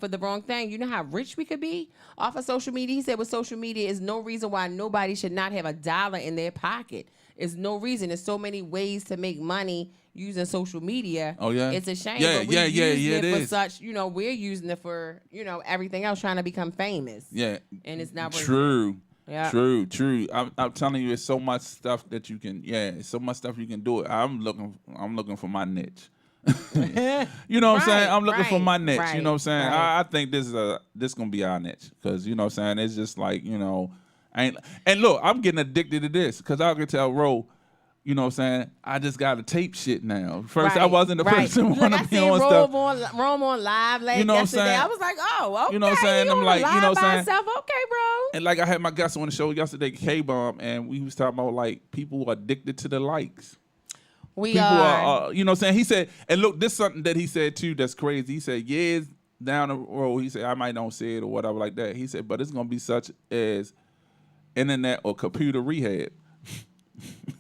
for the wrong thing. You know how rich we could be off of social media? He said with social media is no reason why nobody should not have $1 in their pocket. It's no reason. There's so many ways to make money using social media. Oh, yeah? It's a shame. Yeah, but we're using it for is. such, we're using it for, everything else, trying to become famous. Yeah. And it's not worth true. it. Yeah. True. I'm telling you, it's so much stuff that you can. Yeah, it's so much stuff you can do. I'm looking for my niche. You know what I'm saying? I'm looking for my niche. You know what I'm saying? I think this gonna be our niche because you know what I'm saying. It's just like and look, I'm getting addicted to this because I can tell Ro. You know what I'm saying? I just got to tape shit now. First, I wasn't the person who wanted to be on stuff. Rome on live yesterday. I was like, oh, okay. You know what I'm saying? I'm like, you know what I'm saying? Okay, bro. And like I had my guest on the show yesterday, K-Bomb, and we was talking about like people are addicted to the likes. People are. You know what I'm saying? He said, and look, this is something that he said too that's crazy. He said, years down the road, he said, I might not say it or whatever like that. He said, but it's going to be such as internet or computer rehab.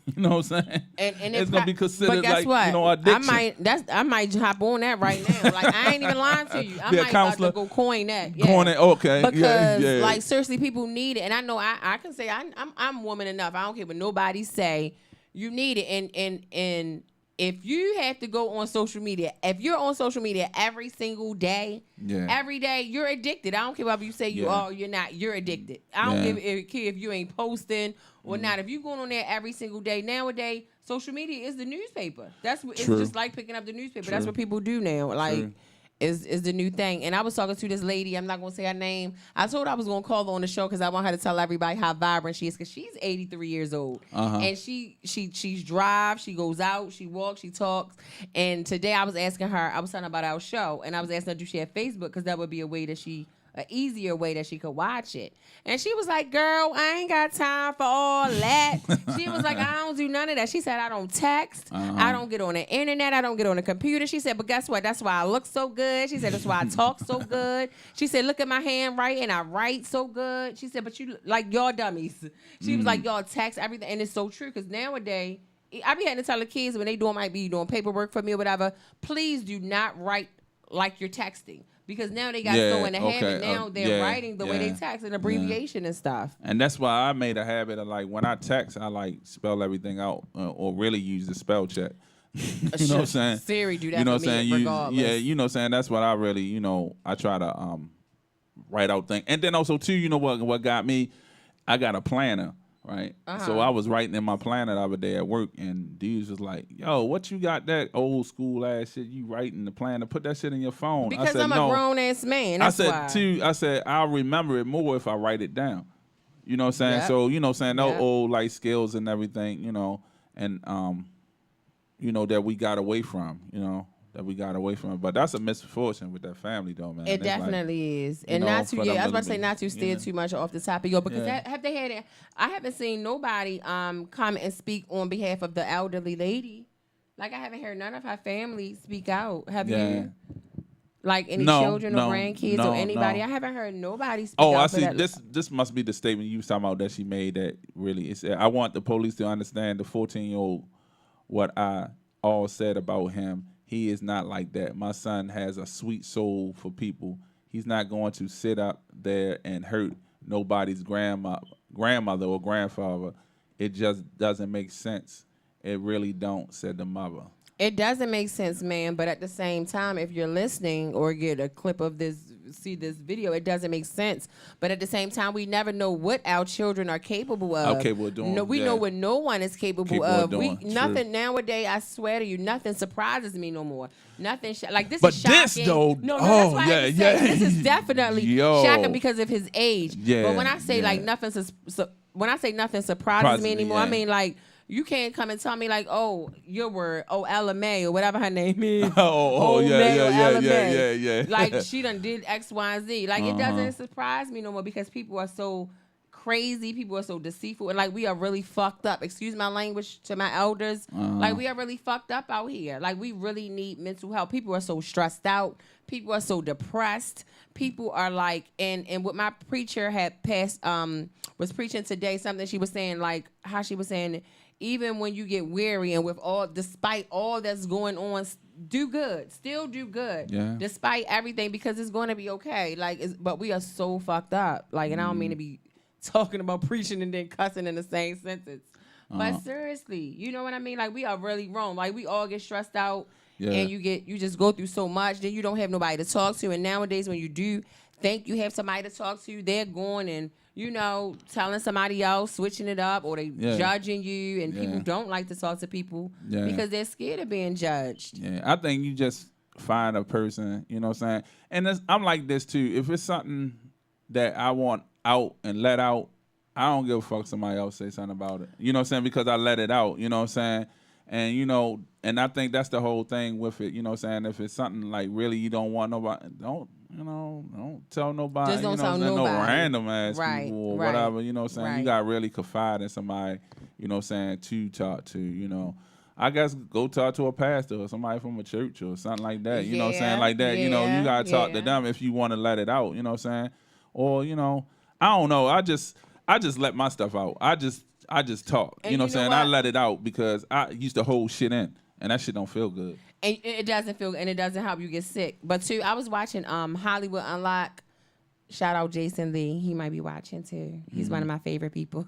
You know what I'm saying? And it's gonna be considered like addiction. I might hop on that right now. Like I ain't even lying to you. I might about to go coin that. Yeah. Coin it, okay. Because like seriously, people need it, and I know I can say I'm woman enough. I don't care what nobody say. You need it, and if you have to go on social media, if you're on social media every single day, every day, you're addicted. I don't care whether you say you are or you're not. You're addicted. I don't care if you ain't posting or not. If you're going on there every single day, nowadays, social media is the newspaper. It's just like picking up the newspaper. That's what people do now. Like, is the new thing. And I was talking to this lady. I'm not going to say her name. I told her I was going to call her on the show because I want her to tell everybody how vibrant she is because she's 83 years old. And she drives, she goes out, she walks, she talks. And today I was asking her, I was talking about our show, and I was asking her, do she have Facebook? Because that would be a way that an easier way that she could watch it. And she was like, girl, I ain't got time for all that. She was like, I don't do none of that. She said, I don't text. I don't get on the internet. I don't get on the computer. She said, but guess what? That's why I look so good. She said, that's why I talk so good. She said, look at my handwriting. I write so good. She said, but you like y'all dummies. She was like, y'all text everything. And it's so true because nowadays, I be having to tell the kids when they might be doing paperwork for me or whatever, please do not write like you're texting. Because now they got so in the habit. Now they're writing the way they text, an abbreviation and stuff. And that's why I made a habit of like when I text, I like spell everything out or really use the spell check. You know what I'm saying? Siri do that you know for what I'm me saying? regardless. You know what I'm saying? That's what I really, I try to write out things. And then also too, you know what got me? I got a planner. Right, so I was writing in my planner the other day at work, and dudes was like, "Yo, what you got that old school ass shit? You writing the planner? Put that shit in your phone." Because I said, I'm a grown ass man. That's I said I'll remember it more if I write it down. You know what I'm saying? Yep. So you know what I'm saying? No old like skills and everything, and that we got away from, But that's a misfortune with that family, though, man. It definitely is. And not to, I was about to say not to steer too much off the topic, because have they had it? I haven't seen nobody come and speak on behalf of the elderly lady. Like, I haven't heard none of her family speak out. Have you? Like any children or grandkids or anybody? I haven't heard nobody speak out. Oh, I see. This must be the statement you was talking about that she made that really is. I want the police to understand the 14-year-old, what I all said about him. He is not like that. My son has a sweet soul for people. He's not going to sit up there and hurt nobody's grandmother or grandfather. It just doesn't make sense. It really don't, said the mother. It doesn't make sense, man. But at the same time, if you're listening or get a clip of see this video, it doesn't make sense. But at the same time, we never know what our children are capable of. Capable of doing. No, we know what no one is capable of. Nothing True. Nowadays, I swear to you, nothing surprises me no more. Nothing like this but is shocking. This though, that's why I say this is definitely shocking because of his age. Yeah, but when I say like nothing, when I say nothing surprises me anymore, I mean like. You can't come and tell me like, oh, your word, LMA or whatever her name is. Yeah. Like she done did X, Y, and Z. Like it doesn't surprise me no more because people are so crazy. People are so deceitful, and like we are really fucked up. Excuse my language to my elders. Like we are really fucked up out here. Like we really need mental health. People are so stressed out. People are so depressed. People are like, and what my preacher had passed was preaching today. Something she was saying, like how she was saying. Even when you get weary and despite all that's going on do good, still do good, despite everything, because it's going to be okay. Like, but we are so fucked up. Like, and I don't mean to be talking about preaching and then cussing in the same sentence. But seriously, you know what I mean? Like, we are really wrong. Like, we all get stressed out, and you just go through so much, then you don't have nobody to talk to. And nowadays, when you do think you have somebody to talk to, they're going and, you know, telling somebody else, switching it up, or they judging you. And people don't like to talk to people because they're scared of being judged. Yeah, I think you just find a person, you know what I'm saying? And I'm like this, too. If it's something that I want out and let out, I don't give a fuck somebody else say something about it. You know what I'm saying? Because I let it out, you know what I'm saying? And, you know, and I think that's the whole thing with it, you know what I'm saying? If it's something like really you don't want nobody, don't tell nobody. Just don't tell nobody. No random ass people or whatever, you know what I'm saying? You got to really confide in somebody, you know what I'm saying, to talk to, you know. I guess go talk to a pastor or somebody from a church or something like that, you know what I'm saying? Like that, you know, you got to talk to them if you want to let it out, you know what I'm saying? Or, you know, I don't know. I just let my stuff out. I just talk. And you know what I'm saying? I let it out because I used to hold shit in, and that shit don't feel good. And it doesn't feel, and it doesn't help you get sick. But too, I was watching Hollywood Unlocked. Shout out Jason Lee. He might be watching too. He's one of my favorite people.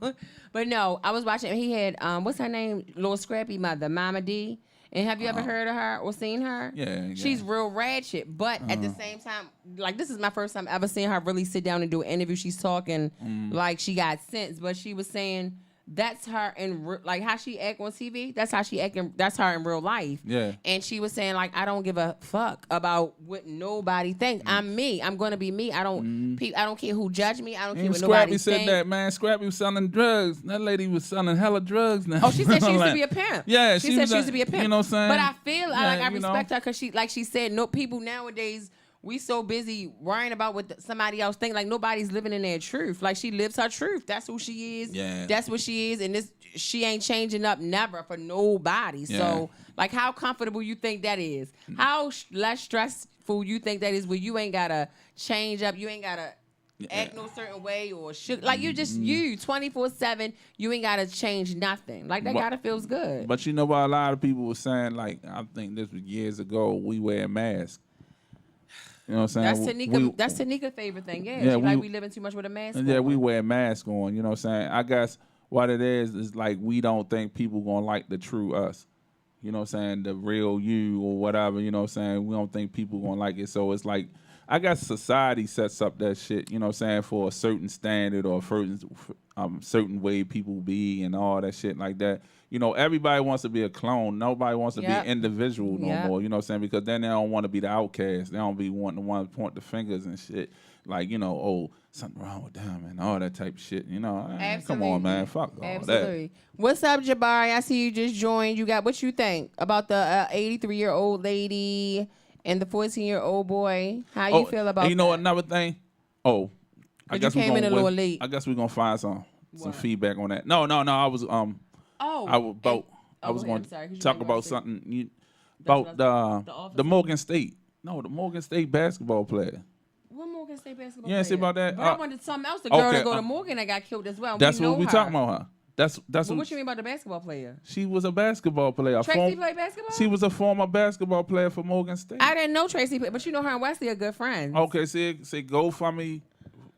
But no, I was watching. He had what's her name? Little Scrappy Mother, Mama D. And have you ever heard of her or seen her? Yeah. She's real ratchet, but at the same time, like, this is my first time ever seeing her really sit down and do an interview. She's talking like she got sense, but she was saying that's her in like how she act on TV. That's how she act. That's her in real life. Yeah. And she was saying, like, I don't give a fuck about what nobody think. I'm me. I'm gonna be me. I don't care who judge me. I don't care what nobody think. Scrappy said that, man. Scrappy was selling drugs. That lady was selling hella drugs now. Oh, she said she used to be a pimp. Yeah, she said she used to be a pimp. You know what I'm saying? But I feel I respect her because she said, no, people nowadays, we so busy worrying about what somebody else think. Like, nobody's living in their truth. Like, she lives her truth. That's who she is. Yeah. That's what she is. And she ain't changing up never for nobody. Yeah. So, like, how comfortable you think that is? How less stressful you think that is where you ain't got to change up. You ain't got to act no certain way or shit. Like, you just you 24/7. You ain't got to change nothing. Like, that gotta feels good. But you know what a lot of people were saying? Like, I think this was years ago, we wear masks. You know what I'm saying? That's Tanika's favorite thing. Yeah, we living too much with a mask on. Yeah, we wear masks on. You know what I'm saying? I guess what it is like we don't think people gonna like the true us. You know what I'm saying? The real you or whatever. You know what I'm saying? We don't think people gonna like it. So it's like, I guess society sets up that shit, you know what I'm saying, for a certain standard or a certain way people be and all that shit like that. You know, everybody wants to be a clone. Nobody wants to be an individual no more, you know what I'm saying? Because then they don't want to be the outcast. They don't be wanting to point the fingers and shit. Like, you know, oh, something wrong with them and all that type of shit. You know, come on, man. Fuck all that. What's up, Jabari? I see you just joined. What you think about the 83-year-old lady and the 14-year-old boy? How you feel about that? You know another thing? Oh, I guess you came in a little late. I guess we're gonna find some feedback on that. No. I was I was going to talk about something about the Morgan State. No, the Morgan State basketball player. What Morgan State basketball player? You ain't see about that? But I wanted something else. The girl that go to Morgan that got killed as well. That's what we talking about, her. That's what you mean about the basketball player? She was a basketball player. Tracy played basketball? She was a former basketball player for Morgan State. I didn't know Tracy, but you know her and Wesley are good friends. Okay, say GoFundMe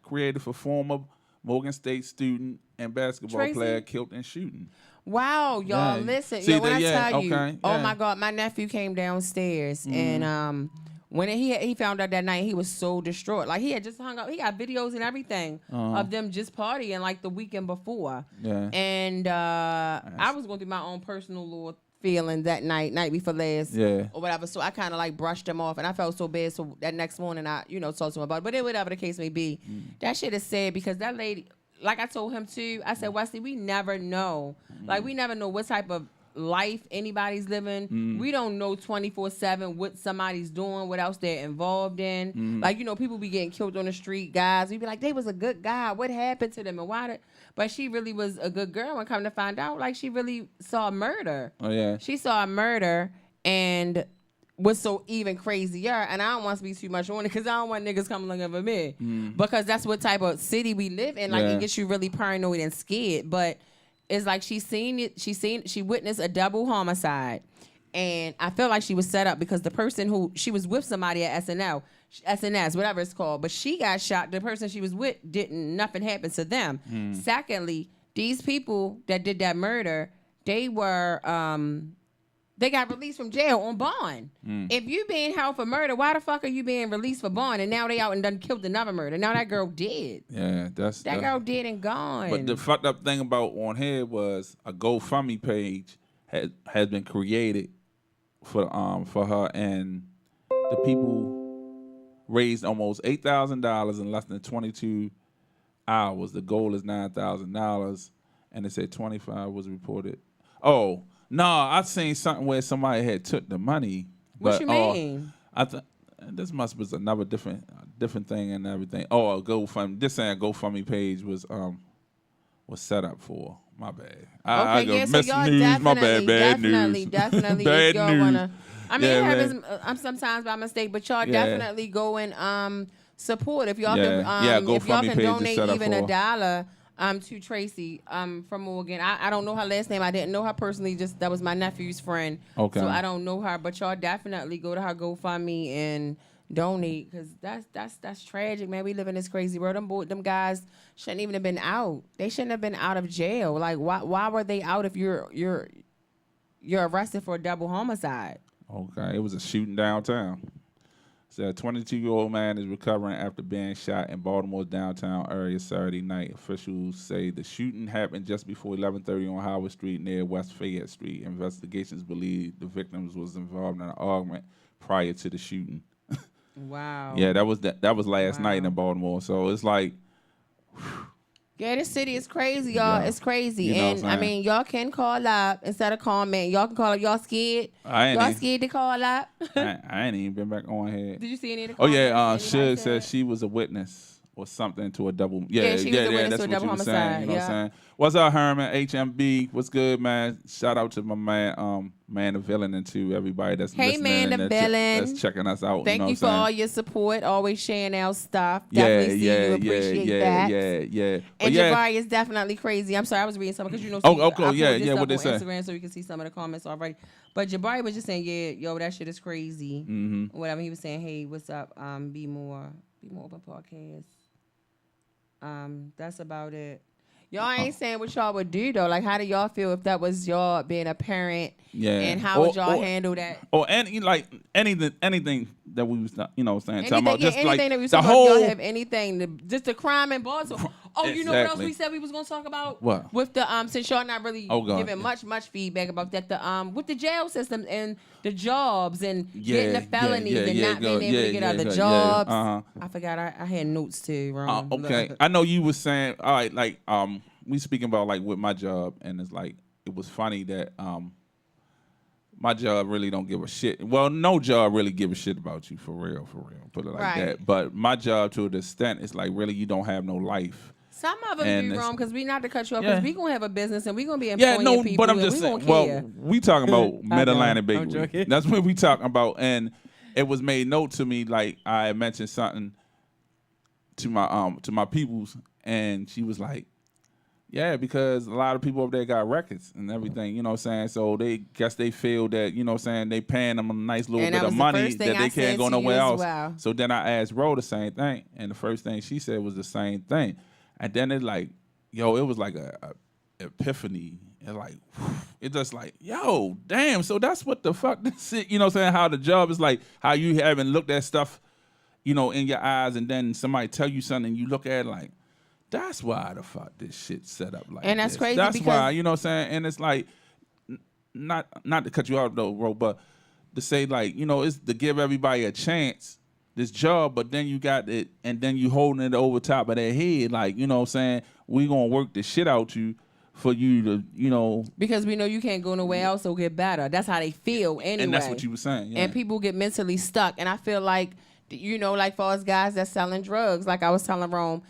created for former Morgan State student and basketball player killed in shooting. Wow, y'all, listen. When I tell you, oh my God, my nephew came downstairs and when he found out that night, he was so distraught. Like, he had just hung up. He got videos and everything of them just partying like the weekend before. Yeah. And I was going through my own personal little feeling that night before last, or whatever. So I kind of like brushed him off, and I felt so bad. So that next morning, I talked to him about it. But whatever the case may be, that shit is sad because that lady, like I told him too, I said, Wesley, we never know. Like, we never know what type of life anybody's living. We don't know 24/7 what somebody's doing, what else they're involved in. Like, people be getting killed on the street, guys. We be like, they was a good guy. What happened to them and why? But she really was a good girl, and come to find out, like, she really saw a murder. Oh yeah, she saw a murder and was so even crazier. And I don't want to be too much on it because I don't want niggas coming looking for me because that's what type of city we live in. Like, it gets you really paranoid and scared. But it's like she witnessed a double homicide, And I feel like she was set up because the person who she was with somebody at SNS, whatever it's called, but she got shot. The person she was with nothing happened to them. Secondly, these people that did that murder, they got released from jail on bond. If you being held for murder, why the fuck are you being released for bond? And now they out and done killed another murder. Now that girl dead. Yeah, that girl dead and gone. But the fucked up thing about on here was a GoFundMe page has been created for her, and the people raised almost $8,000 in less than 22 hours. The goal is $9,000, and they said 25 was reported. Oh. No, I seen something where somebody had took the money. What you mean? This must was another different thing and everything. Oh, a GoFundMe. This saying a GoFundMe page was set up for. My bad. So y'all news. My bad. Bad news. Definitely. Bad y'all news. Wanna, I mean, it happens sometimes by mistake, but y'all definitely go and support if y'all can. If y'all can donate even $1. To Tracy from Morgan. I don't know her last name. I didn't know her personally. Just that was my nephew's friend. Okay. So I don't know her, but y'all definitely go to her GoFundMe and donate because that's tragic, man. We live in this crazy world. Them guys shouldn't even have been out. They shouldn't have been out of jail. Like why were they out if you're arrested for a double homicide? Okay, it was a shooting downtown. A 22-year-old man is recovering after being shot in Baltimore's downtown area Saturday night. Officials say the shooting happened just before 11:30 on Howard Street near West Fayette Street. Investigations believe the victims was involved in an argument prior to the shooting. Wow. Yeah, that was last night in Baltimore. So it's like, yeah, this city is crazy, y'all. Yeah. It's crazy. You know, and I mean, y'all can call up instead of comment. Y'all can call up. Y'all scared? Y'all scared to call up? I ain't even been back on here. Did you see any of the comments? Oh, yeah. Shug said she was a witness or something to a double. Yeah, she was a witness that's to a double what you were homicide. saying. You know what I'm saying? What's up, Herman? HMB. What's good, man? Shout out to my man, Man the Villain, and to everybody that's listening. Man the Villain. That's checking us out. Thank you for all your support. Always sharing our stuff. Definitely you. Appreciate that. Yeah. And Jabari is definitely crazy. I'm sorry, I was reading something because you know. Yeah. What they say? Instagram, so you can see some of the comments already. But Jabari was just saying, yo, that shit is crazy. Mm-hmm. Whatever. He was saying, hey, what's up? Bemore Open Podcast. That's about it. Y'all ain't saying what y'all would do though. Like, how do y'all feel if that was y'all being a parent? Yeah. And how would y'all handle that? Or anything that we was, talking about. Anything that we was talking about. Y'all have anything? Just the crime in Baltimore. Oh, exactly. You know what else we said we was gonna talk about? What? With the since y'all not really giving much feedback about that. The with the jail system and the jobs and getting the felonies and not being able to get other jobs. I forgot I had notes too. Wrong. Okay. I know you was saying, all right, like we speaking about like with my job, and it's like it was funny that my job really don't give a shit. Well, no job really give a shit about you for real. Put it like that. But my job, to an extent, is like really you don't have no life. Some of them be wrong because we not to cut you off because we gonna have a business and we gonna be employing people. But I'm just saying. Well, we talking about Mid-Atlantic Bakery. That's what we talking about, and it was made note to me. Like I mentioned something to my peoples, and she was like, yeah, because a lot of people up there got records and everything, you know what I'm saying? So they feel that, you know what I'm saying, they paying them a nice little bit of money that they can't go nowhere else. Well. So then I asked Ro the same thing, and the first thing she said was the same thing. And then it's like, it was like a epiphany. And like, it's just like, yo, damn, so that's what the fuck this is, you know what I'm saying? How the job is like, how you haven't looked at stuff, you know, in your eyes, and then somebody tell you something, and you look at it like, that's why the fuck this shit set up like and that's this. Crazy. That's why, you know what I'm saying? And it's like, not to cut you off though, bro, but to say like, you know, it's to give everybody a chance, this job, but then you got it, and then you holding it over top of their head, like, you know what I'm saying? We gonna work the shit out you for you to, you know. Because we know you can't go nowhere else or get better. That's how they feel anyway. And that's what you were saying. Yeah. And people get mentally stuck. And I feel like, you know, like for us guys that's selling drugs, like I was telling Rome,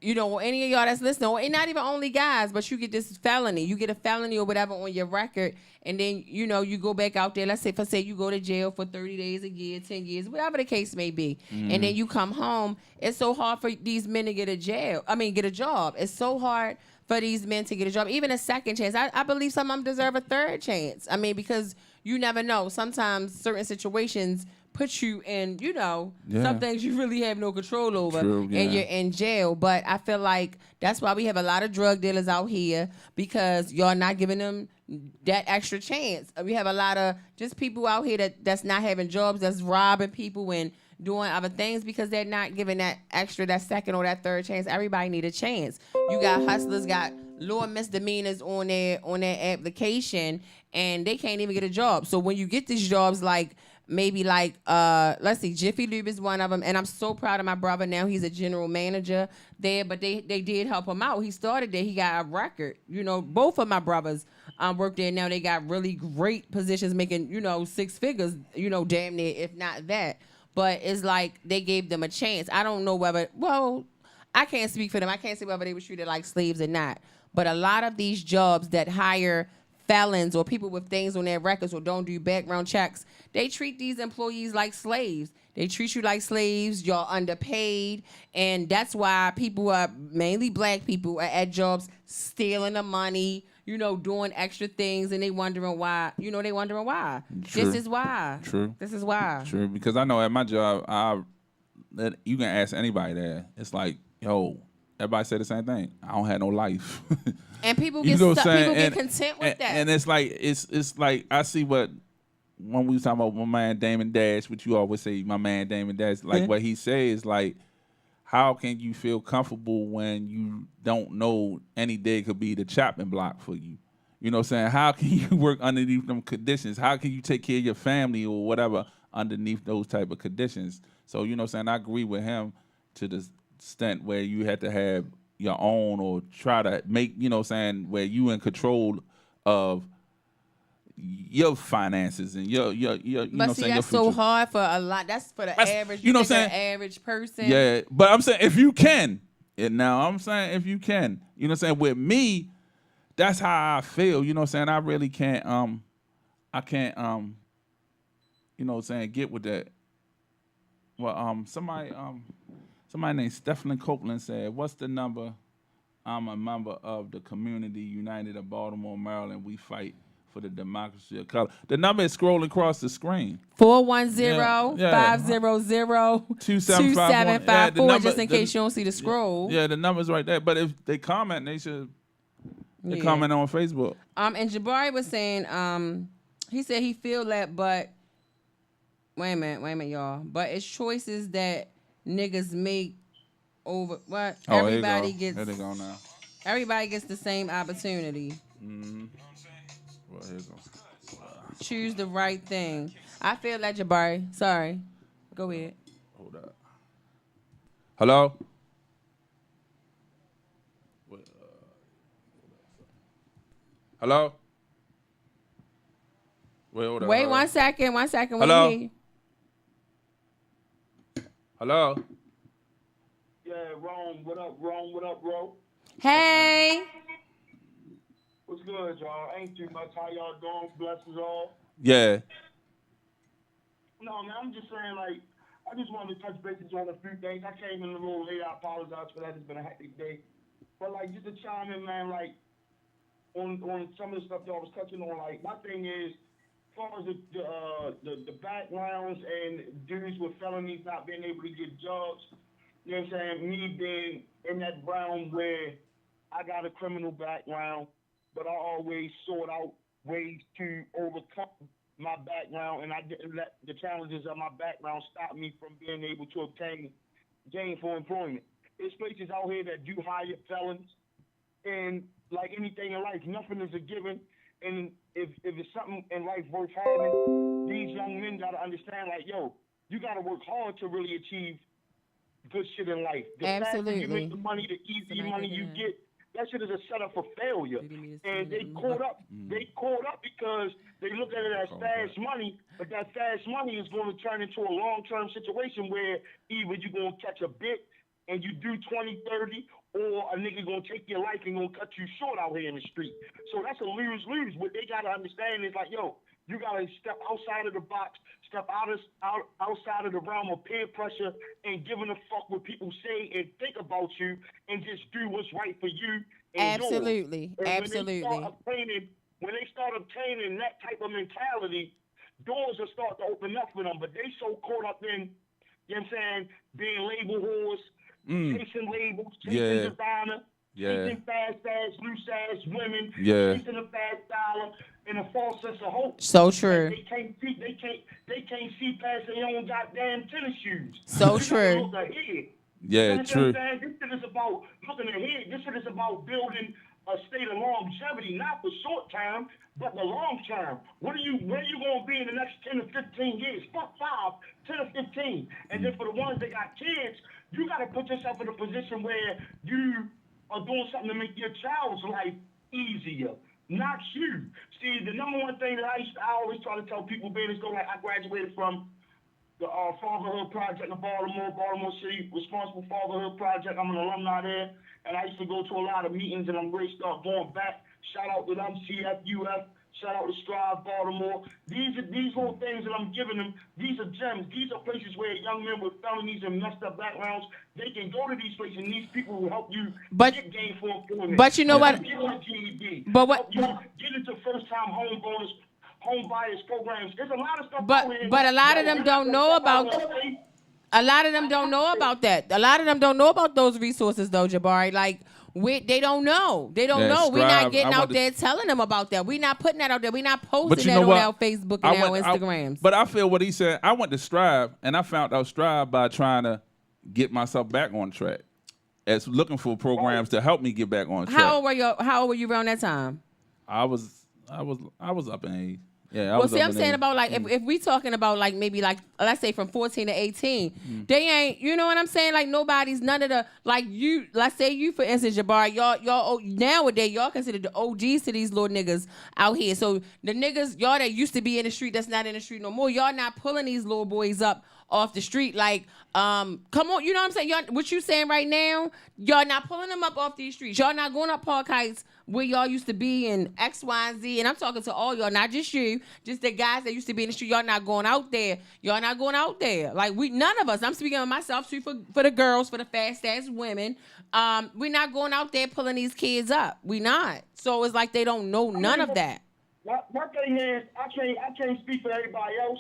you know, any of y'all that's listening, or not even only guys, but you get this felony. You get a felony or whatever on your record, and then, you know, you go back out there. Let's say, you go to jail for 30 days, a year, 10 years, whatever the case may be. Mm-hmm. And then you come home. It's so hard for these men to get a job. It's so hard for these men to get a job, even a second chance. I believe some of them deserve a third chance. I mean, because you never know. Sometimes certain situations put you in, some things you really have no control over. True, yeah. And you're in jail. But I feel like that's why we have a lot of drug dealers out here, because y'all not giving them that extra chance. We have a lot of just people out here that's not having jobs, that's robbing people and doing other things because they're not giving that extra, that second or that third chance. Everybody need a chance. You got hustlers, got lower misdemeanors on their application, and they can't even get a job. So when you get these jobs, like maybe like let's see, Jiffy Lube is one of them, and I'm so proud of my brother. Now he's a general manager there, but they did help him out. He started there, he got a record. Both of my brothers work there now. They got really great positions, making 6 figures, damn near, if not that. But it's like they gave them a chance. I don't know whether, I can't speak for them. I can't say whether they were treated like slaves or not. But a lot of these jobs that hire felons or people with things on their records or don't do background checks, they treat these employees like slaves. They treat you like slaves. Y'all underpaid. And that's why people are, mainly black people, are at jobs stealing the money, doing extra things, and they wondering why. True. This is why. True. This is why. True. Because I know at my job, you can ask anybody there. It's like, yo, everybody say the same thing. I don't have no life. And people get stuck. People get content with that. And it's like I see what when we was talking about my man Damon Dash, which you always say, my man Damon Dash, like what he says, like, how can you feel comfortable when you don't know any day could be the chopping block for you? You know what I'm saying? How can you work underneath them conditions? How can you take care of your family or whatever underneath those type of conditions? So, you know what I'm saying? I agree with him to the extent where you had to have your own or try to make, where you in control of your finances and your but see, that's so hard for a lot. That's for the average, average person. Yeah, but I'm saying if you can, if you can, with me, that's how I feel. I really can't, get with that. Well, somebody named Stephen Copeland said, "What's the number? I'm a member of the Community United of Baltimore, Maryland. We fight for the democracy of color." The number is scrolling across the screen. 410-500-2754, just in case you don't see the scroll. Yeah, the number's right there. But if they comment, they should comment on Facebook. And Jabari was saying, he said he feel that, but wait a minute, y'all. But it's choices that niggas make over what? Oh, everybody there gets. There they go now. Everybody gets the same opportunity. Mm-hmm. Well, here you go. Choose the right thing. I feel like Jabari. Sorry. Go ahead. Hold up. Hello? Hello? Wait 1 second. 1 second. Hello? Hello? Yeah, Rome. What up, bro? Hey. What's good, y'all? Ain't too much. How y'all doing? Blessings all. Yeah. No, man, I'm just saying, like, I just wanted to touch bases on a few things. I came in a little late. I apologize for that. It's been a hectic day. But, like, just to chime in, man, like, on some of the stuff y'all was touching on, like, my thing is, as far as the backgrounds and dudes with felonies not being able to get jobs, you know what I'm saying? Me being in that realm where I got a criminal background, but I always sought out ways to overcome my background, and I didn't let the challenges of my background stop me from being able to obtain gainful employment. There's places out here that do hire felons, and like anything in life, nothing is a given. And if it's something in life worth having, these young men gotta understand, like, yo, you gotta work hard to really achieve good shit in life. The faster you make the money, the easier money you get. That shit is a setup for failure. And they caught up because they look at it as fast money, but that fast money is going to turn into a long-term situation where either you're going to catch a bit and you do 20, 30, or a nigga going to take your life and going to cut you short out here in the street. So that's a lose-lose. What they got to understand is like, yo, you got to step outside of the box, step outside of the realm of peer pressure and giving a fuck what people say and think about you, and just do what's right for you. Absolutely. When they start obtaining that type of mentality, doors will start to open up for them. But they so caught up in, you know what I'm saying, being label whores, chasing labels, chasing designer, chasing fast ass, loose ass women, chasing a fast dollar, and a false sense of hope. So true. They can't see past their own goddamn tennis shoes. So you true. Look ahead. Yeah, true. This shit is about looking ahead. This shit is about building a state of longevity, not for short term, but the long term. Where you going to be in the next 10 to 15 years? Fuck 5, 10 to 15. And then for the ones that got kids, you got to put yourself in a position where you are doing something to make your child's life easier. Not you. See, the number one thing that I always try to tell people, being is like I graduated from the Fatherhood Project in Baltimore City, Responsible Fatherhood Project. I'm an alumni there, and I used to go to a lot of meetings, and I'm ready to start going back. Shout out to them, CFUF. Shout out to Strive Baltimore. These little things that I'm giving them, these are gems. These are places where young men with felonies and messed up backgrounds, they can go to these places, and these people will help you get gainful employment. But you know what? Get a GED. But what? Help you get into first-time home buyers programs. There's a lot of stuff. But a lot of them don't know about. A lot of them don't know about that. A lot of them don't know about those resources, though, Jabari. Like, they don't know. They don't know. We're not getting out there telling them about that. We're not putting that out there. We're not posting that on our Facebook and our Instagrams. But I feel what he said. I went to Strive, and I found out Strive by trying to get myself back on track. As looking for programs to help me get back on track. How old were you around that time? I was up in age. Yeah, well, see, I'm saying about like if we talking about like maybe like let's say from 14 to 18, they ain't, you know what I'm saying? Like nobody's none of the like you. Let's say you, for instance, Jabari, y'all nowadays y'all consider the OGs to these little niggas out here. So the niggas y'all that used to be in the street that's not in the street no more. Y'all not pulling these little boys up off the street like come on, you know what I'm saying? Y'all, what you saying right now? Y'all not pulling them up off these streets. Y'all not going up Park Heights where y'all used to be in X, Y, and Z. And I'm talking to all y'all, not just you, just the guys that used to be in the street. Y'all not going out there. Y'all not going out there. Like none of us. I'm speaking of myself too, for the girls, for the fast ass women. We're not going out there pulling these kids up. We not. So it's like they don't know none of that. My thing is, I can't speak for everybody else,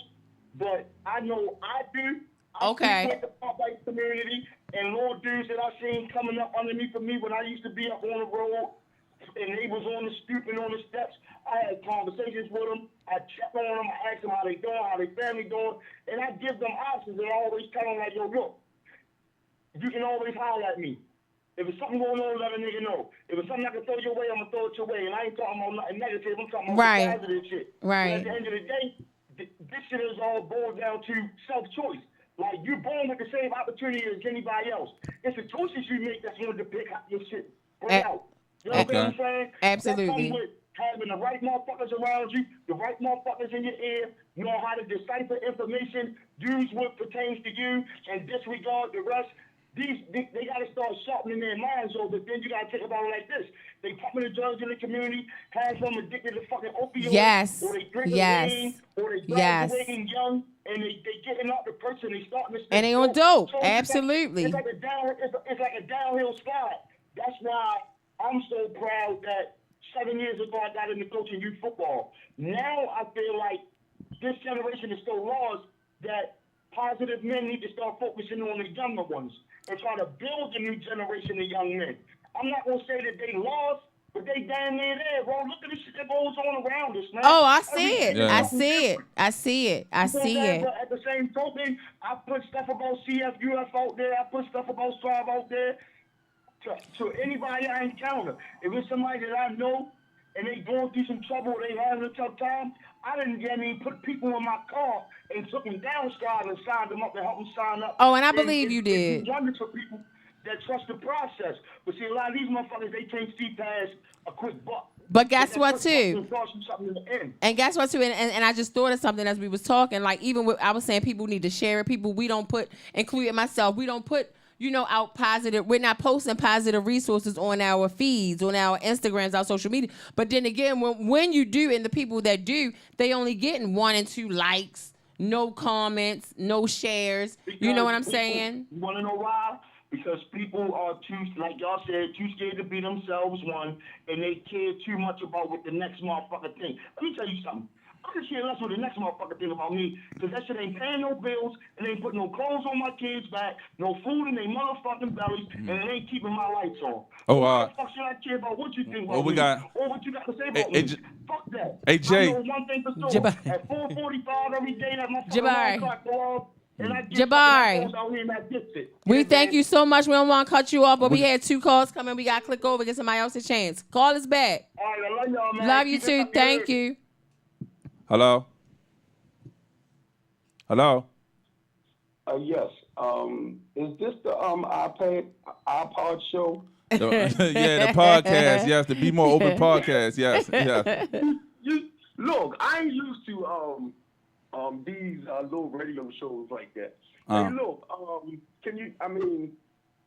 but I know I do. Okay. With the pop-up community and little dudes that I seen coming up underneath of me when I used to be up on the road and they was on the stoop and on the steps. I had conversations with them. I check on them. I ask them how they doing, how their family doing, and I give them options. And I always tell them like, yo, look, you can always holler at me. If it's something going on, let a nigga know. If it's something I can throw your way, I'm gonna throw it your way. And I ain't talking about nothing negative. I'm talking about positive shit. Right. But at the end of the day, this shit is all boiled down to self-choice. Like, you're born with the same opportunity as anybody else. It's the choices you make that's going to pick up your shit. Bring out. You know what I'm saying? Absolutely. That comes with having the right motherfuckers around you, the right motherfuckers in your ear, know how to decipher information, use what pertains to you, and disregard the rest. They got to start sharpening their minds over, but then you got to think about it like this. They pumping the drugs in the community, have them addicted to fucking opioids, or they drinking lean, or they graduating young, and they getting out the person, they starting to and they on dope. So absolutely. It's like a downhill slide. That's why I'm so proud that 7 years ago I got into coaching youth football. Now I feel like this generation is so lost that positive men need to start focusing on the younger ones and try to build a new generation of young men. I'm not going to say that they lost, but they damn near there, bro. Look at the shit that goes on around us, man. Oh, I see it. Yeah. I see it. I see it. I see it. But at the same token, I put stuff about CFUF out there. I put stuff about Strive out there to anybody I encounter. If it's somebody that I know and they going through some trouble, they having a tough time, I didn't put people in my car and took them down Strive and signed them up and helped them sign up. Oh, and I believe you did. It's wonderful for people that trust the process. But see, a lot of these motherfuckers, they can't see past a quick buck. But guess what, too? And guess what, too? And I just thought of something as we was talking. Like, even with, I was saying people need to share it. People, we don't put, including myself, we don't put, out positive. We're not posting positive resources on our feeds, on our Instagrams, our social media. But then again, when you do, and the people that do, they only getting 1 and 2 likes, no comments, no shares. Because you know what I'm saying? You want to know why? Because people are like y'all said, too scared to be themselves, one, and they care too much about what the next motherfucker thinks. Let me tell you something. I'm just hearing that's what the next motherfucker think about me, because that shit ain't paying no bills, it ain't putting no clothes on my kids' back, no food in their motherfucking bellies, and it ain't keeping my lights on. Oh, Why the fuck should I care about what you think about we me? got. Or what you got to say Hey, about me? Fuck that. Hey, Jay. I know one thing for sure. Jabari. At 4:45 every day, that motherfucking Jabari. alarm clock go off, and I get Jabari. fucking out here and I get it. We Yeah, thank man. you so much. We don't want to cut you off, but we had 2 calls coming. We got to click over, get somebody else a chance. Call us back. All right, I love y'all, man. Love you Keep it too. up, Thank man. you. Hello. Hello. Yes. Is this the iPod show? Yeah, the podcast. Yes, the Bemore Open podcast. Yes, yes. You look. I ain't used to these little radio shows like that. Hey, look. Can you? I mean,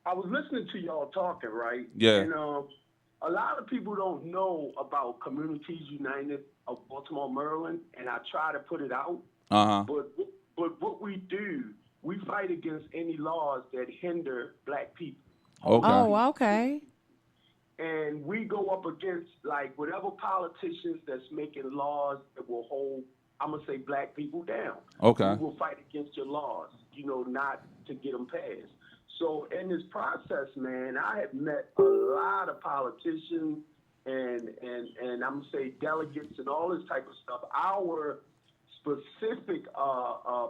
I was listening to y'all talking, right? Yeah. And a lot of people don't know about Communities United of Baltimore, Maryland, and I try to put it out. But what we do, we fight against any laws that hinder black people. Okay. Oh, okay. And we go up against like whatever politicians that's making laws that will hold, I'm gonna say, black people down. Okay. We will fight against your laws, not to get them passed. So in this process, man, I have met a lot of politicians and I'm gonna say delegates and all this type of stuff. Our specific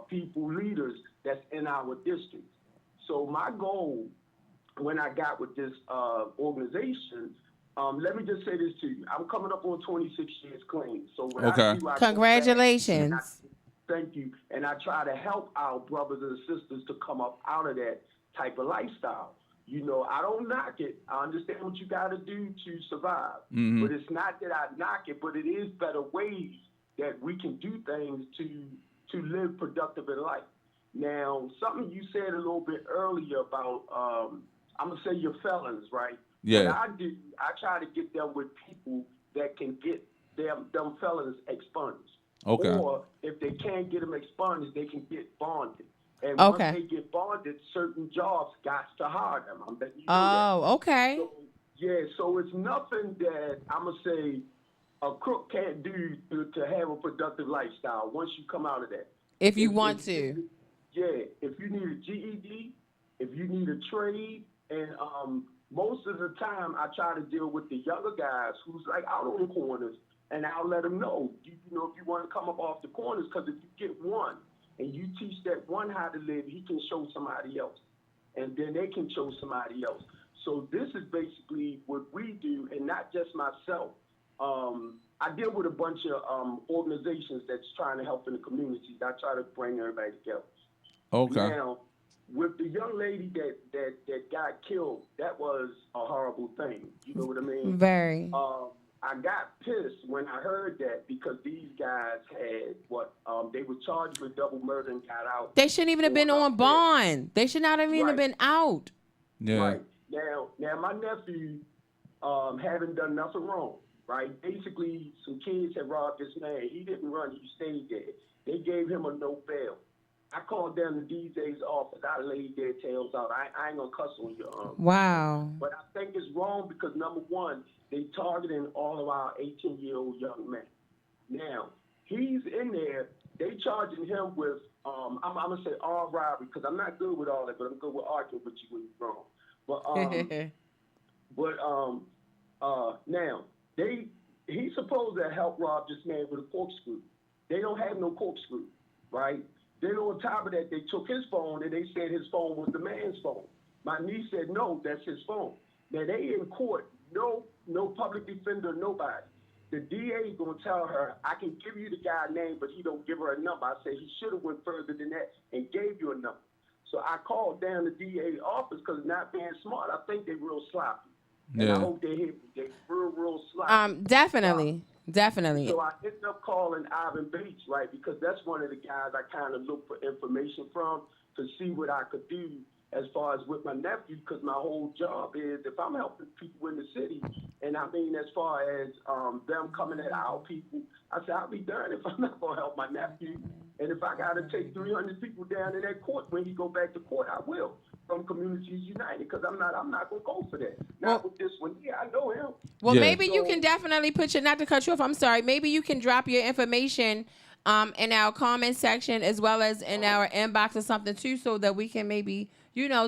people, leaders that's in our district. So my goal when I got with this organization, let me just say this to you. I'm coming up on 26 years clean. So when I do, Congratulations. Thank you. And I try to help our brothers and sisters to come up out of that type of lifestyle. I don't knock it. I understand what you got to do to survive. Mm-hmm. But it's not that I knock it, but it is better ways that we can do things to live productive in life. Now, something you said a little bit earlier about, I'm going to say your felons, right? Yeah. What I try to get them with people that can get them felons expunged. Okay. Or if they can't get them expunged, they can get bonded. And Okay. once they get bonded, certain jobs got to hire them. I'm betting you know that. Okay. So it's nothing that I'm going to say a crook can't do to have a productive lifestyle once you come out of that. If you want to. Yeah, if you need a GED, if you need a trade, and most of the time I try to deal with the younger guys who's like out on the corners, and I'll let them know, if you want to come up off the corners, because if you get one and you teach that one how to live, he can show somebody else, and then they can show somebody else. So this is basically what we do, and not just myself. I deal with a bunch of organizations that's trying to help in the communities. I try to bring everybody together. Okay. Now, with the young lady that got killed, that was a horrible thing. You know what I mean? Very. I got pissed when I heard that because these guys had they were charged with double murder and got out. They shouldn't even have been on bond. They should not have even have been out. Yeah. Right. Now my nephew haven't done nothing wrong. Right. Basically, some kids had robbed this man. He didn't run. He stayed there. They gave him a no bail. I called down the DJ's office. I laid their tails out. I ain't gonna cuss on you. Wow. But I think it's wrong because number one, they targeting all of our 18-year-old young men. Now he's in there. They charging him with I'm gonna say armed robbery because I'm not good with all that, but I'm good with arguing with you when you're wrong. But now he's supposed to help rob this man with a corkscrew. They don't have no corkscrew, right? Then on top of that, they took his phone and they said his phone was the man's phone. My niece said, no, that's his phone. Now they in court, no public defender, nobody. The DA is gonna tell her, I can give you the guy's name, but he don't give her a number. I said he should have went further than that and gave you a number. So I called down the DA office because not being smart, I think they real sloppy. And I hope they hit me. They real sloppy. Definitely. Definitely. So I ended up calling Ivan Bates, right, because that's one of the guys I kind of look for information from to see what I could do as far as with my nephew, because my whole job is if I'm helping people in the city, and I mean as far as them coming at our people, I said I'll be darned if I'm not going to help my nephew. And if I got to take 300 people down in that court when he go back to court, I will. from Communities United, because I'm not gonna go for that. Not with this one. Yeah, I know him. Well, Yeah. maybe you can definitely put your, not to cut you off, I'm sorry. Maybe you can drop your information in our comment section as well as in our inbox or something too, so that we can maybe,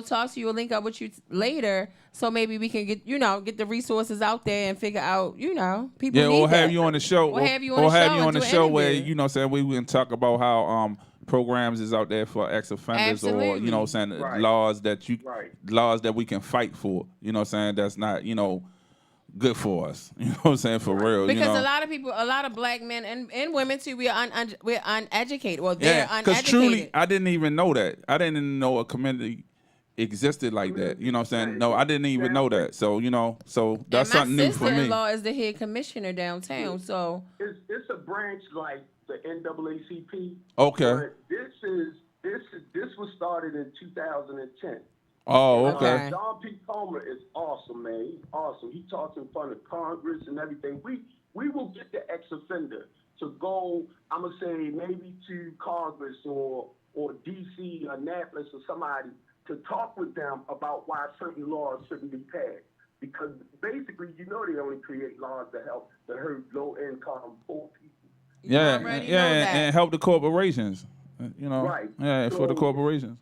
talk to you or link up with you later. So maybe we can get, get the resources out there and figure out, people need or have that. you on the show. Or have you on the show where, interview. we can talk about how programs is out there for ex-offenders or, Right. laws that Right. we can fight for, that's not, good for us. You know what I'm saying? For real. Because a lot of people, a lot of black men and women too, we're uneducated. Well, they're uneducated. Because truly, I didn't even know that. I didn't even know a community existed like that. You know what I'm saying? No, I didn't even know that. So, so that's something new for me. My sister-in-law is the head commissioner downtown, so. It's a branch like the NAACP. Okay. But this was started in 2010. Oh, okay. John P. Comer is awesome, man. He's awesome. He talks in front of Congress and everything. We will get the ex-offender to go, I'm going to say, maybe to Congress or D.C. or Annapolis or somebody to talk with them about why certain laws shouldn't be passed. Because basically, they only create laws to hurt low-income, poor people. Yeah, and help the corporations. Right. Yeah, for the corporations.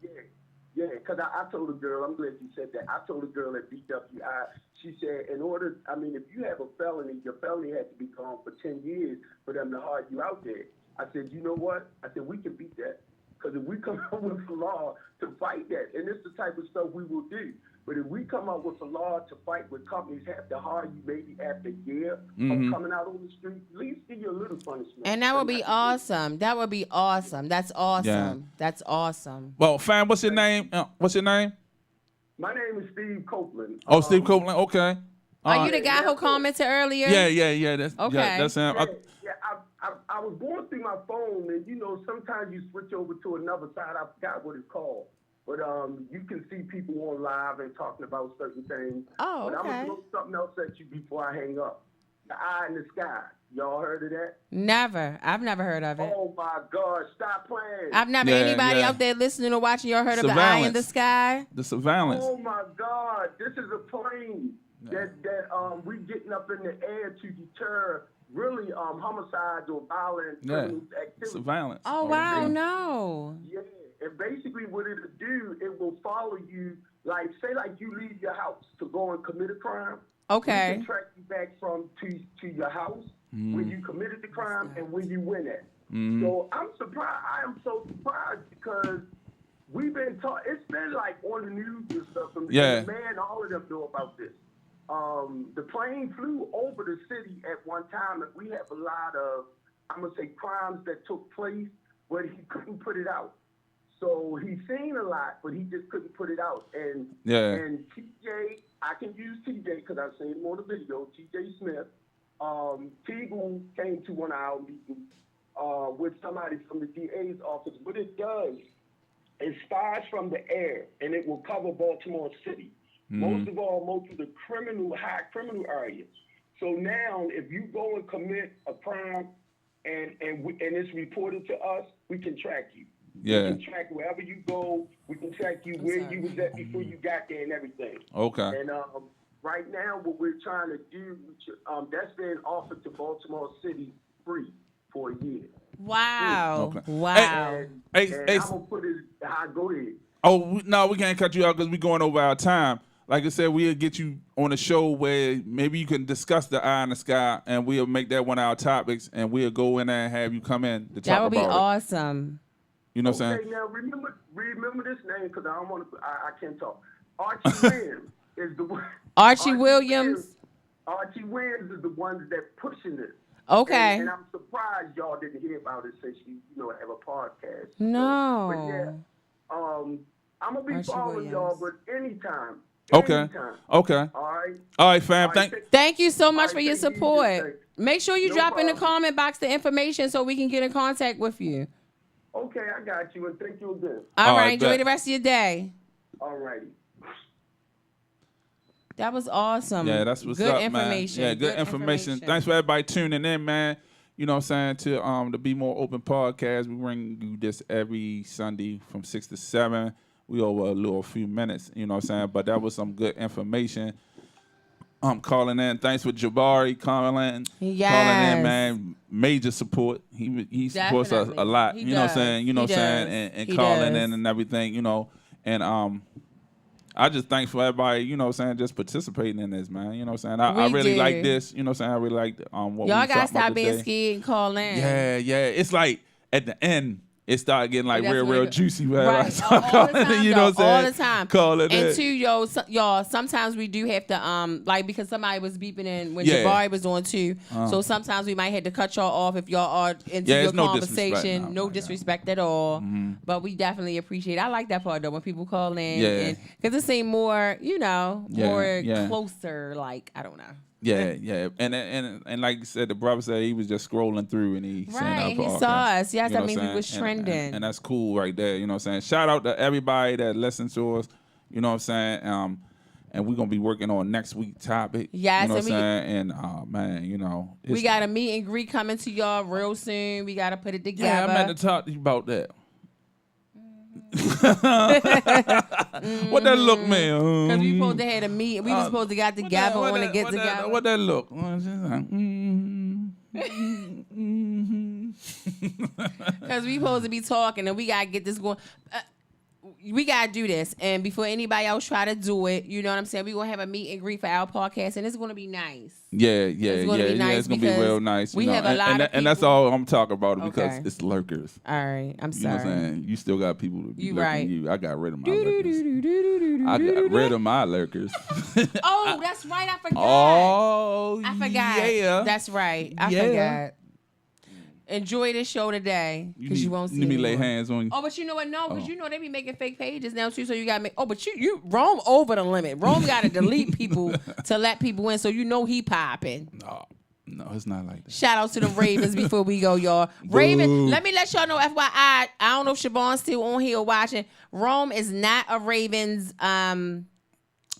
Yeah, because I told a girl, I'm glad you said that. I told a girl at BWI, she said, if you have a felony, your felony has to be gone for 10 years for them to hard you out there. I said, you know what? I said, we can beat that. Because if we come up with a law to fight that, and it's the type of stuff we will do. But if we come up with a law to fight with companies have to hire you maybe after a year of coming out on the street, at least give you a little punishment. And that would be awesome. That would be awesome. That's awesome. Yeah. That's awesome. Well, fam, what's your name? What's your name? My name is Steve Copeland. Oh, Steve Copeland. Okay. Are you the guy who commented earlier? Yeah. That's okay. That's him. I was going through my phone, and sometimes you switch over to another side. I forgot what it's called. But you can see people on live and talking about certain things. Oh, okay. But I'm going to throw something else at you before I hang up. The Eye in the Sky. Y'all heard of that? Never. I've never heard of it. Oh, my God. Stop playing. I've never. Anybody out there listening or watching, y'all heard of the Eye in the Sky? The surveillance. Oh, my God. This is a plane that we getting up in the air to deter really homicides or violent criminal activity. Surveillance. Oh, wow. No. Yeah. And basically what it'll do, it will follow you, say you leave your house to go and commit a crime. Okay. It can track you back to your house when you committed the crime and when you went at. So I'm surprised. I am so surprised because we've been taught, it's been on the news and stuff. And man, all of them know about this. The plane flew over the city at one time, and we have a lot of, I'm going to say, crimes that took place, but he couldn't put it out. So he's seen a lot, but he just couldn't put it out. And TJ, I can use TJ because I've seen him on the video, TJ Smith. Teagle came to one of our meetings with somebody from the DA's office. What it does, it starts from the air, and it will cover Baltimore City. Most of the high criminal areas. So now, if you go and commit a crime and it's reported to us, we can track you. Yeah. We can track wherever you go. We can track you where you was at before you got there and everything. Okay. And right now, what we're trying to do, that's been offered to Baltimore City free for a year. Wow. Okay. Wow. Hey, I'm going to put it, go ahead. Oh, no, we can't cut you out because we're going over our time. Like I said, we'll get you on a show where maybe you can discuss the Eye in the Sky, and we'll make that one of our topics, and we'll go in there and have you come in to talk about it. That would be awesome. You know what I'm saying? Okay, now remember this name because I don't want to. I can't talk. Archie Williams is the one. Archie Williams. Archie Williams is the ones that pushing this. Okay. And I'm surprised y'all didn't hear about it since you have a podcast. No. So, but yeah, I'm gonna be Archie following Williams. y'all, but anytime. Okay. Anytime. Okay. All right, fam. Thank you so much right, for your thank you. support. Make sure you No drop in the problem. comment box the information so we can get in contact with you. Okay, I got you, and thank you again. All right. Enjoy bet. the rest of your day. All righty. That was awesome. Yeah, that's what's good up, information. man. Yeah, good information. Thanks for everybody tuning in, man. You know what I'm saying, to the Be More Open podcast. We bring you this every Sunday from 6 to 7. we over a few minutes. You know what I'm saying? But that was some good information. Calling in. Thanks for Jabari calling in, man. Major support. He supports us a lot. He you know what I'm does. saying? You know what I'm saying? And calling in and everything, you know. And I just thanks for everybody, you know what I'm saying, just participating in this, man. You know what I'm saying? I really like this. You know what I'm saying? I really like what y'all we gotta talking about stop being today. scared and call in. Yeah. It's like at the end, it started getting like real juicy, man. Right. All the time, you know what I'm saying? all the time. Call it and in. too, y'all, sometimes we do have to, like, because somebody was beeping in when Yeah. Jabari was on too. So sometimes we might have to cut y'all off if y'all are into your no conversation. disrespect, No disrespect at all. But we definitely appreciate it. I like that part, though, when people call in. Yeah. Because it seems more, more Yeah. closer, like, I don't know. Yeah. And like you said, the brother said he was just scrolling through and he sent Right, up he all saw kinds. us. Yes, You know that means what I'm we was saying? trending. And that's cool right there. You know what I'm saying? Shout out to everybody that listens to us. You know what I'm saying? And we're going to be working on next week's topic. Yes, You know what I'm and saying? And, man, you know. we got a meet and greet coming to y'all real soon. We got to put it together. Yeah, I meant to talk to you about that. What that look, man? Because we supposed to have a meet. We was supposed to got together on to get together. What that look? Because we supposed to be talking and we got to get this going. We got to do this. And before anybody else try to do it, you know what I'm saying? We're going to have a meet and greet for our podcast. And it's going to be nice. Yeah. It's gonna be nice It's gonna be real nice. We you know? have a lot of and that's people. all I'm talking about because Okay. it's lurkers. All right. I'm You know what sorry. I'm saying? You still got people to be You lurking right. you. I got rid of my lurkers. I got rid of my lurkers. Oh, that's right. I forgot. Oh, I forgot. Yeah. That's right. I Yeah. forgot. Enjoy this show today because you won't see Let me lay anymore. hands on you. Oh, but you know what? No, because Oh. you know they be making fake pages now too. So you gotta make. Oh, but you Rome over the limit. Rome gotta delete people to let people in. So you know he popping. No, it's not like that. Shout out to the Ravens before we go, y'all. Ravens. Let me let y'all know. FYI, I don't know if Siobhan's still on here watching. Rome is not a Ravens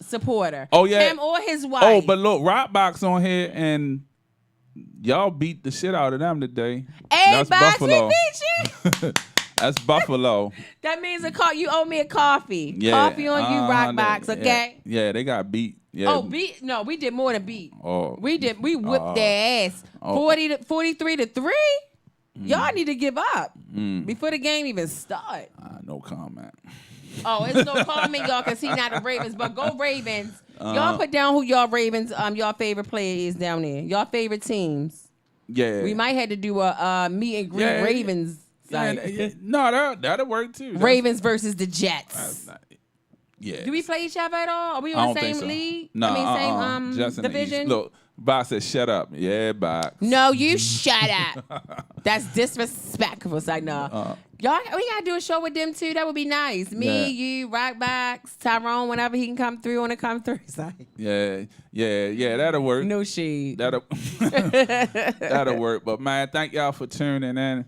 supporter. Oh, yeah. Him or his wife. Oh, but look, Rockbox on here and y'all beat the shit out of them today. Hey, That's Box, we Buffalo. beat you. That's Buffalo. That means you owe me a coffee. Yeah. Coffee on you, Rockbox, okay? Yeah, they got beat. Yeah. Oh, beat? No, we did more than beat. Oh. We whipped their ass. 43 to 3? Y'all need to give up before the game even start. No comment. Oh, it's no comment, y'all, because he's not the Ravens. But go Ravens. Y'all put down who y'all Ravens, y'all favorite player is down there. Y'all favorite teams. Yeah. We might have to do a meet and greet Ravens. No, that'll work too. Ravens versus the Jets. Yeah. Do we play each other at all? Are we I on don't the think same so. league? No, same Just in the East. division? Look, Box said, shut up. Yeah, Box. No, you shut up. That's disrespectful. It's like, no. Y'all, we got to do a show with them, too. That would be nice. Me, you, Rockbox, Tyrone, whenever he can come through, want to come through. It's like, Yeah, that'll work. no shade. That'll work. But, man, thank y'all for tuning in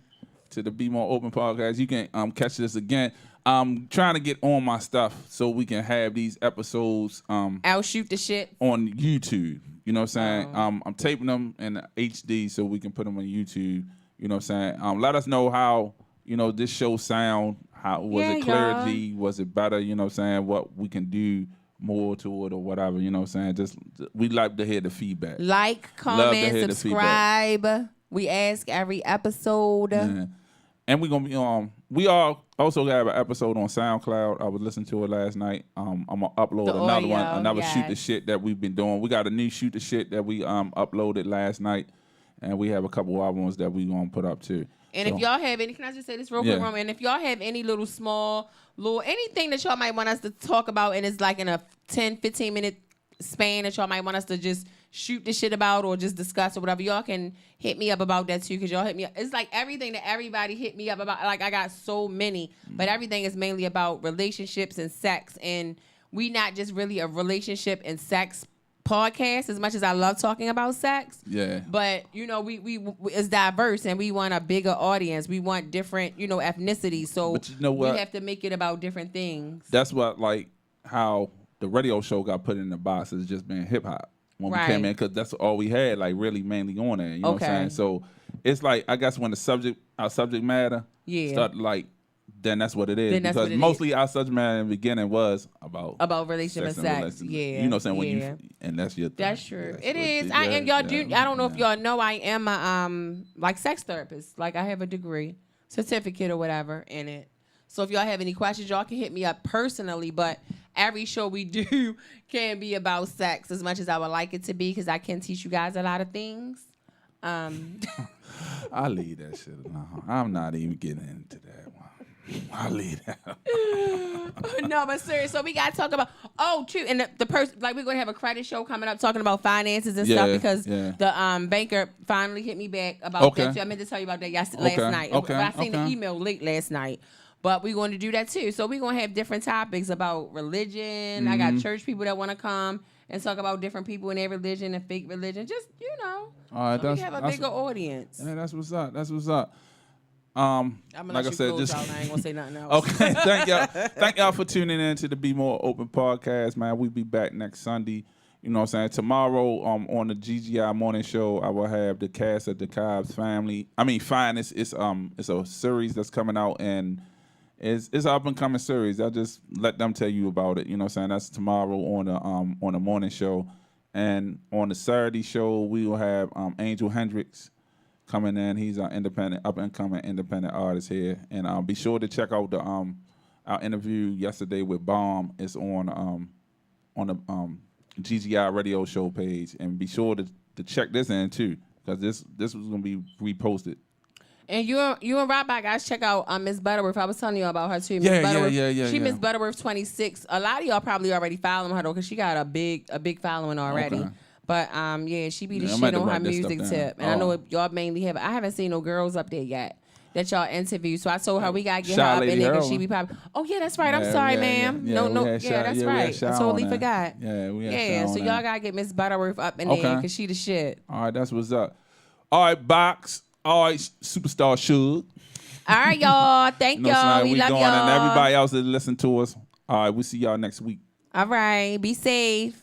to the Bemore Open Podcast. You can catch this again. I'm trying to get on my stuff so we can have these episodes I'll shoot the shit on YouTube. You know what I'm saying? I'm taping them in HD so we can put them on YouTube. You know what I'm saying? Let us know how, this show sound. How was it clarity? Y'all. Was it better? You know what I'm saying? What we can do more to it or whatever. You know what I'm saying? Just we like to hear the feedback. Like, comment, subscribe. We ask every episode. Yeah. And we're gonna be we all also have an episode on SoundCloud. I was listening to it last night. I'm gonna upload another shoot the shit that we've been doing. We got a new shoot the shit that we uploaded last night, and we have a couple other ones that we gonna put up too. And if y'all have any, can I just say this real quick, Roman? And if y'all have any little anything that y'all might want us to talk about, and it's like in a 10, 15 minute span that y'all might want us to just shoot the shit about or just discuss or whatever, y'all can hit me up about that too, because y'all hit me up. It's like everything that everybody hit me up about. Like, I got so many, but everything is mainly about relationships and sex. And we not just really a relationship and sex podcast, as much as I love talking about sex. Yeah. But, we it's diverse and we want a bigger audience. We want different, ethnicities. So but you know what? we have to make it about different things. That's what, like, how the radio show got put in the box is just being hip hop. When we came in, because that's all we had, like, really mainly on there. You know what I'm saying? So it's like, I guess when our subject matter started, like, then that's what it is. Because mostly our subject matter in the beginning was about relationship and sex. Yeah, you know what I'm saying? And that's your thing. That's true. It is. And y'all do. I don't know if y'all know. I am a like sex therapist. Like I have a degree, certificate or whatever in it. So if y'all have any questions, y'all can hit me up personally. But every show we do can be about sex as much as I would like it to be, because I can teach you guys a lot of things. I leave that shit alone. I'm not even getting into that one. I leave that. No, but serious. So we gotta talk about true. And the person, like, we're gonna have a credit show coming up talking about finances and stuff, because the banker finally hit me back about that too. I meant to tell you about that last night. I seen the email late last night. But we're going to do that too. So we're going to have different topics about religion. I got church people that want to come and talk about different people in their religion and fake religion. Just, all right, so we have a bigger audience. Yeah, that's what's up. That's what's up. I'm gonna like I said, just I ain't gonna say nothing else. Okay, thank y'all for tuning in to the Bemore Open Podcast, man. We'll be back next Sunday. You know what I'm saying? Tomorrow, on the GGI morning show, I will have the cast of the Cobbs Finest. It's a series that's coming out, and it's an up and coming series. I'll just let them tell you about it. You know what I'm saying? That's tomorrow on the morning show. And on the Saturday show, we will have Angel Hendricks coming in. He's an up and coming independent artist here. And be sure to check out the our interview yesterday with Bomb. It's on the GGI radio show page. And be sure to check this in too, because this was gonna be reposted. And you and Rob, guys, check out Miss Butterworth. I was telling you about her too. Yeah. She Miss Butterworth 26. A lot of y'all probably already following her though, because she got a big following already. Okay. But she be the shit on her music tip. And I know y'all mainly have. I haven't seen no girls up there yet that y'all interview. So I told her we gotta get her up in there, because she be popping. Oh yeah, that's right. I'm sorry, ma'am. That's right. I totally forgot. So y'all gotta get Miss Butterworth up in there, because she the shit. All right, that's what's up. All right, Box. All right, Superstar Suge. All right, y'all. Thank y'all. We love y'all. And everybody else that listen to us. All right, we'll see y'all next week. All right. Be safe.